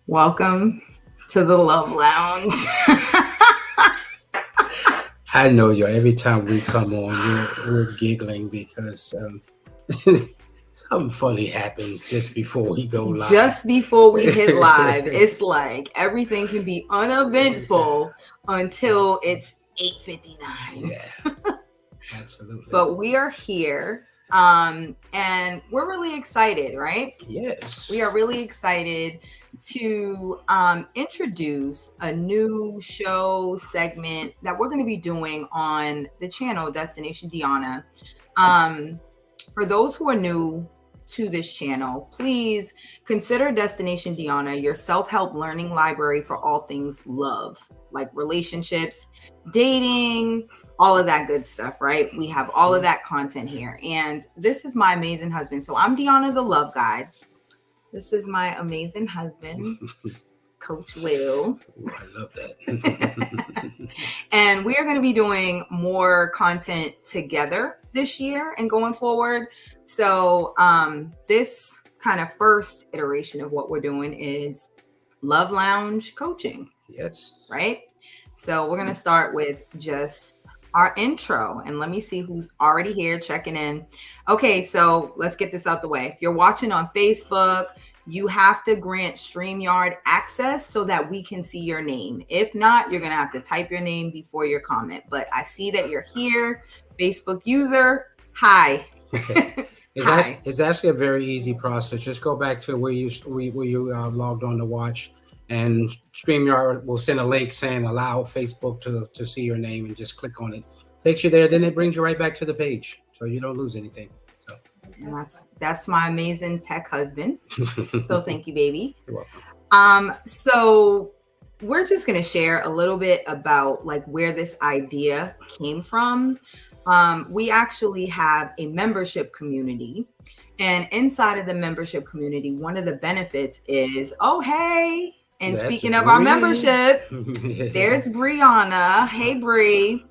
Welcome to the Love Lounge. I know you. Every time we come on, we're giggling because something funny happens just before we go live. Just before we hit live, it's like everything can be uneventful until it's 8:59. Yeah, absolutely. But we are here and we're really excited, right? Yes. We are really excited to introduce a new show segment that we're going to be doing on the channel Destination Deanna. For those who are new to this channel, please consider Destination Deanna your self-help learning library for all things love, like relationships, dating, all of that good stuff, right? We have all of that content here. And this is my amazing husband. So I'm Deanna the Love Guide. This is my amazing husband, Coach Will. Ooh, I love that. And we are going to be doing more content together this year and going forward. So this kind of first iteration of what we're doing is Love Lounge coaching. Yes. Right? So we're going to start with just our intro, and let me see who's already here checking in. Okay, so let's get this out the way. If you're watching on Facebook, you have to grant StreamYard access so that we can see your name. If not, you're going to have to type your name before your comment. But I see that you're here. Facebook user, hi. It's actually a very easy process. Just go back to where you logged on to watch, and StreamYard will send a link saying allow Facebook to see your name, and just click on it. Takes you there, then it brings you right back to the page, so you don't lose anything. So. And that's my amazing tech husband. So thank you, baby. You're welcome. So we're just gonna share a little bit about like where this idea came from. We actually have a membership community, and inside of the membership community, one of the benefits is, oh, hey, and That's speaking of our membership, there's Brianna. Hey, Bri.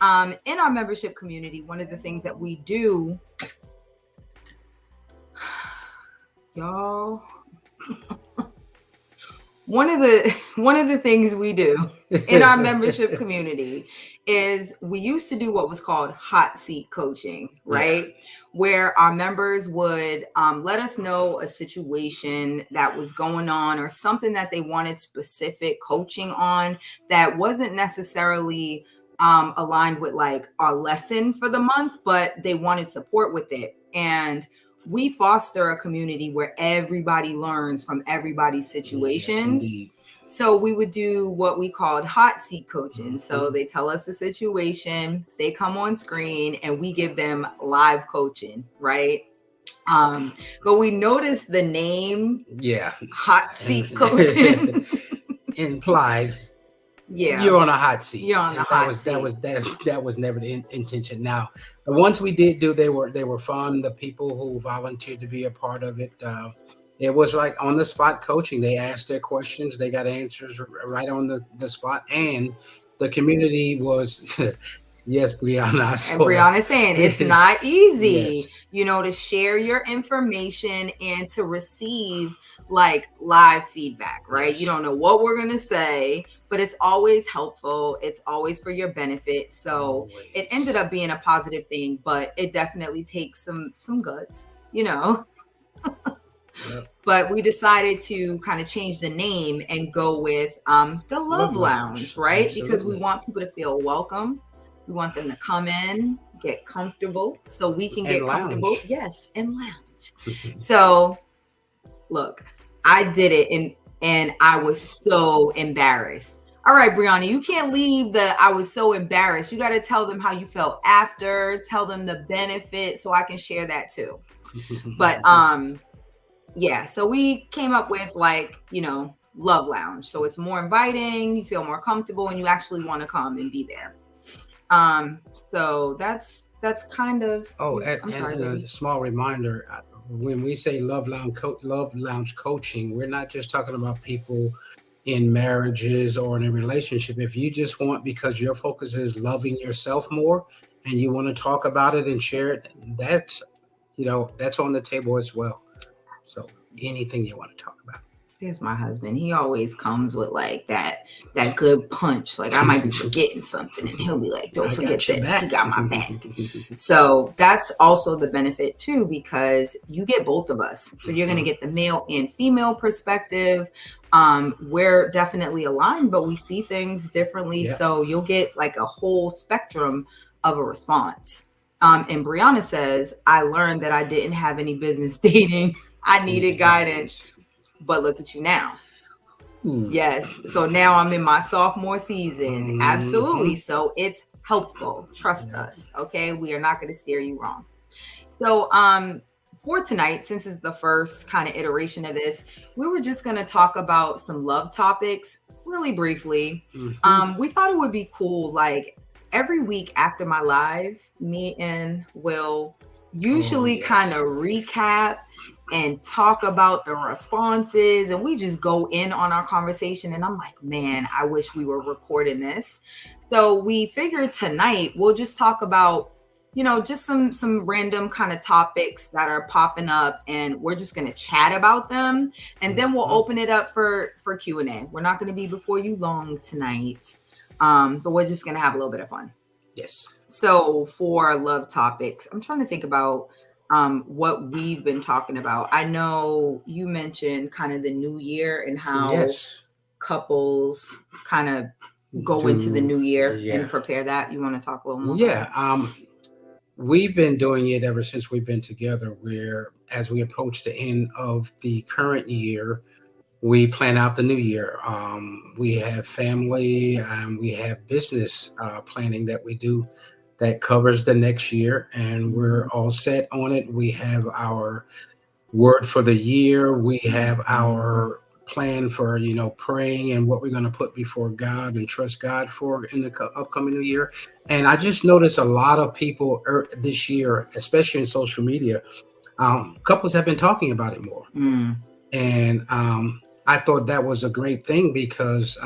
In our membership community, one of the things that we do, y'all, one of the things we do in our membership community is we used to do what was called hot seat coaching, right? Yeah. Where our members would let us know a situation that was going on or something that they wanted specific coaching on that wasn't necessarily aligned with like our lesson for the month, but they wanted support with it. And we foster a community where everybody learns from everybody's situations. Yes, so we would do what we called hot seat coaching. So they tell us the situation, they come on screen, and we give them live coaching, right? But we noticed the name, hot seat coaching, implies, you're on a hot seat. You're on the hot seat. That was never the intention. Now, the ones we did do, they were fun. The people who volunteered to be a part of it, it was like on the spot coaching. They asked their questions, they got answers right on the spot, and the community was. Yes, Brianna. And Brianna's saying it's not easy, to share your information and to receive like live feedback, right? Yes. You don't know what we're going to say, but it's always helpful. It's always for your benefit. So It ended up being a positive thing, but it definitely takes some guts, Yep. But we decided to kind of change the name and go with the Love Lounge, right? Absolutely. Because we want people to feel welcome. We want them to come in, get comfortable, so we can get comfortable. Yes, and lounge. So, look, I did it, and I was so embarrassed. All right, Brianna, you can't leave I was so embarrassed. You got to tell them how you felt after, tell them the benefit, so I can share that too. But, so we came up with Love Lounge. So it's more inviting, you feel more comfortable, and you actually want to come and be there. So that's kind of. And a small reminder: when we say Love Lounge coaching, we're not just talking about people in marriages or in a relationship. If you just want, because your focus is loving yourself more, and you want to talk about it and share it, that's that's on the table as well. So anything you want to talk about. There's my husband. He always comes with like that good punch. Like I might be forgetting something and he'll be like, don't forget this. He got my back. So that's also the benefit too, because you get both of us. So you're going to get the male and female perspective. We're definitely aligned, but we see things differently. Yeah. So you'll get like a whole spectrum of a response. And Brianna says, I learned that I didn't have any business dating. I needed guidance. But look at you now. Yes. So now I'm in my sophomore season. Absolutely. So it's helpful. Trust us. Okay. We are not going to steer you wrong. So for tonight, since it's the first kind of iteration of this, we were just going to talk about some love topics really briefly. We thought it would be cool. Like every week after my live, me and Will usually kind of recap and talk about the responses, and we just go in on our conversation. And I'm like, man, I wish we were recording this. So we figured tonight we'll just talk about, just some random kind of topics that are popping up, and we're just going to chat about them, and then we'll open it up for Q&A. We're not going to be before you long tonight, but we're just going to have a little bit of fun. Yes. So for love topics, I'm trying to think about what we've been talking about. I know you mentioned kind of the new year and how couples kind of go into the new year and prepare that. You want to talk a little more? Yeah. We've been doing it ever since we've been together, where as we approach the end of the current year, we plan out the new year. We have family and we have business planning that we do that covers the next year, and we're all set on it. We have our word for the year. We have our plan for, praying and what we're going to put before God and trust God for in the upcoming new year. And I just noticed a lot of people this year, especially in social media, couples have been talking about it more. And I thought that was a great thing, because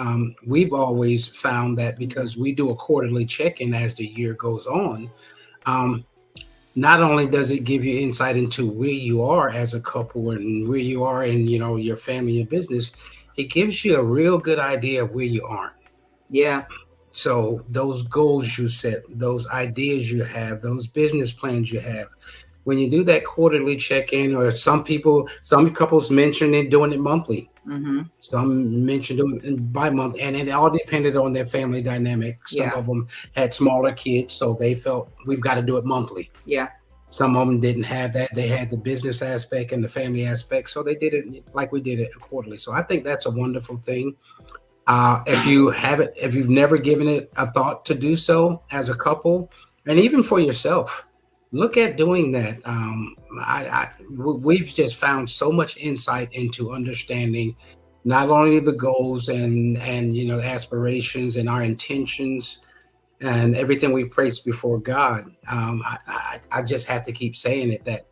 we've always found that because we do a quarterly check-in as the year goes on, not only does it give you insight into where you are as a couple and where you are in, your family and business, it gives you a real good idea of where you aren't. Yeah. So those goals you set, those ideas you have, those business plans you have, when you do that quarterly check-in, or some couples mention it doing it monthly. Some mentioned doing it by month, and it all depended on their family dynamic. Some of them had smaller kids, so they felt we've got to do it monthly. Yeah. Some of them didn't have that. They had the business aspect and the family aspect, so they did it like we did it quarterly. So I think that's a wonderful thing. If you've never given it a thought to do so as a couple, and even for yourself, look at doing that. We've just found so much insight into understanding not only the goals and aspirations and our intentions and everything we've placed before God. I just have to keep saying it, that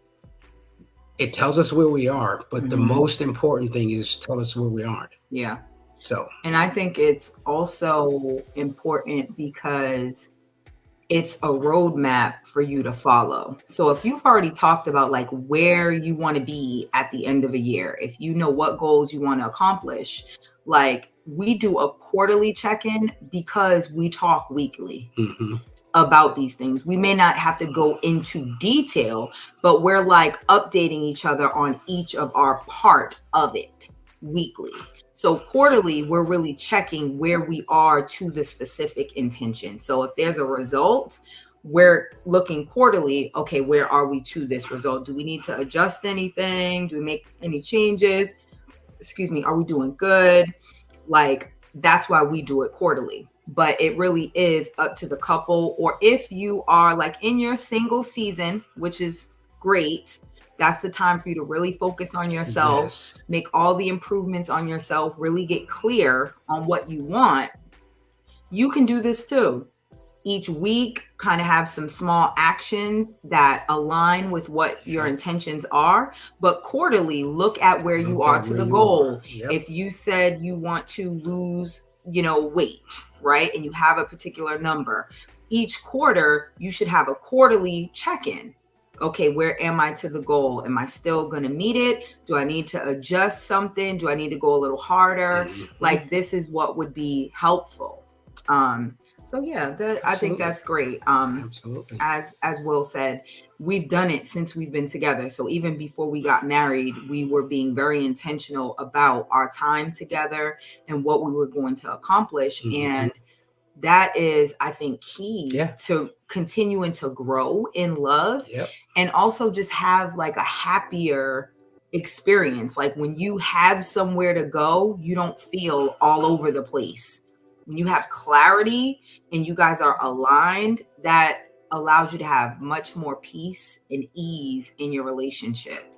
it tells us where we are, but the most important thing is tell us where we aren't. Yeah. So, and I think it's also important because it's a roadmap for you to follow. So if you've already talked about like where you want to be at the end of a year, if you know what goals you want to accomplish, like we do a quarterly check-in because we talk weekly about these things. We may not have to go into detail, but we're like updating each other on each of our part of it weekly. So quarterly, we're really checking where we are to the specific intention. So if there's a result, we're looking quarterly, okay, where are we to this result? Do we need to adjust anything? Do we make any changes? Are we doing good? Like, that's why we do it quarterly. But it really is up to the couple. Or if you are like in your single season, which is great, that's the time for you to really focus on yourself, make all the improvements on yourself, really get clear on what you want. You can do this too. Each week, kind of have some small actions that align with what your intentions are. But quarterly, look at where you are to the goal. If you said you want to lose, weight, right? And you have a particular number, each quarter, you should have a quarterly check-in. okay, where am I to the goal? Am I still going to meet it? Do I need to adjust something? Do I need to go a little harder? Mm-hmm. Like, this is what would be helpful. So yeah, I think that's great. Absolutely. As Will said, we've done it since we've been together. So even before we got married, we were being very intentional about our time together and what we were going to accomplish. Mm-hmm. And that is, I think, key Yeah. to continuing to grow in love. Yep. And also just have like a happier experience. Like when you have somewhere to go, you don't feel all over the place. When you have clarity and you guys are aligned, that allows you to have much more peace and ease in your relationship.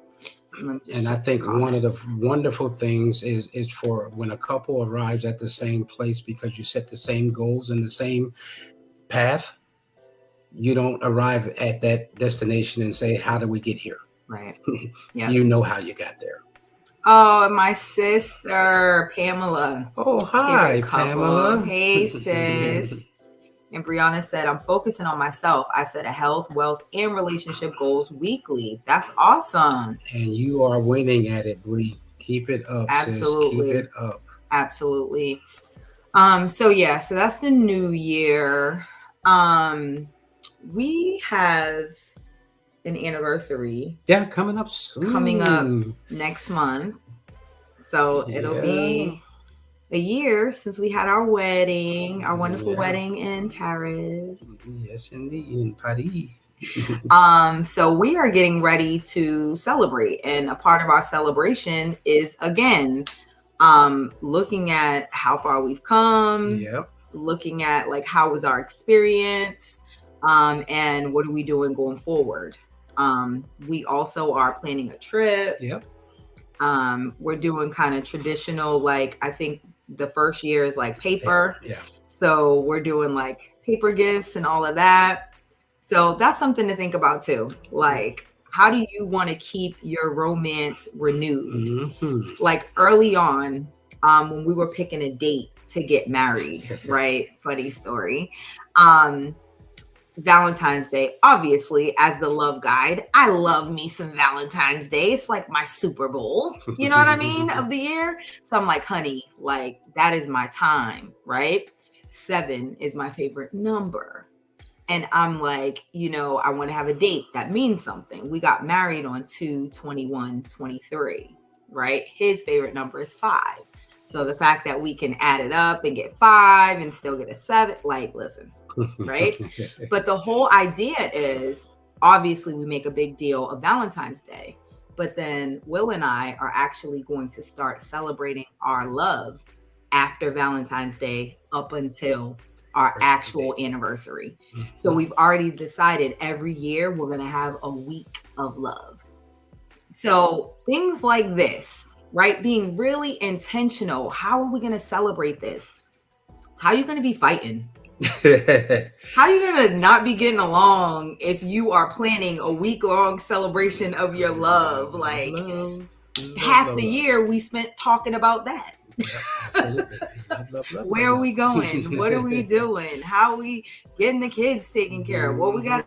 And I think one of the wonderful things is for when a couple arrives at the same place, because you set the same goals and the same path, you don't arrive at that destination and say, how do we get here? Right. Yeah. You know how you got there. Oh, my sister, Pamela. Oh, hi, Pamela. Hey, sis. And Brianna said, I'm focusing on myself. I set a health, wealth, and relationship goals weekly. That's awesome. And you are winning at it, Bri. Keep it up, Absolutely. Sis. Keep it up. Absolutely. So that's the new year. We have an anniversary. Yeah, coming up soon. Coming up next month. So it'll be a year since we had our wedding, our wonderful wedding in Paris. Yes, indeed, in Paris. So we are getting ready to celebrate, and a part of our celebration is again looking at how far we've come. Yep. Looking at like how was our experience, and what are we doing going forward. We also are planning a trip. Yep. We're doing kind of traditional, like I think the first year is like paper. Yeah. So we're doing like paper gifts and all of that. So that's something to think about too. Like, how do you want to keep your romance renewed? Mm-hmm. Like early on, when we were picking a date to get married, right? Funny story. Valentine's Day, obviously, as the love guide, I love me some Valentine's Day. It's like my Super Bowl, you know what I mean, of the year. So I'm like, honey, like that is my time, right? 7 is my favorite number. And I'm like, I want to have a date that means something. We got married on 2/21/23, right? His favorite number is 5. So the fact that we can add it up and get 5 and still get a 7, like, listen. Right? But the whole idea is, obviously we make a big deal of Valentine's Day, but then Will and I are actually going to start celebrating our love after Valentine's Day up until our actual anniversary. So we've already decided every year we're going to have a week of love. So things like this, right? Being really intentional. How are we going to celebrate this? How are you going to be fighting? How are you gonna not be getting along if you are planning a week-long celebration of your love? Like half the year we spent talking about that. Where are we going? What are we doing? How are we getting the kids taken care of? What we got to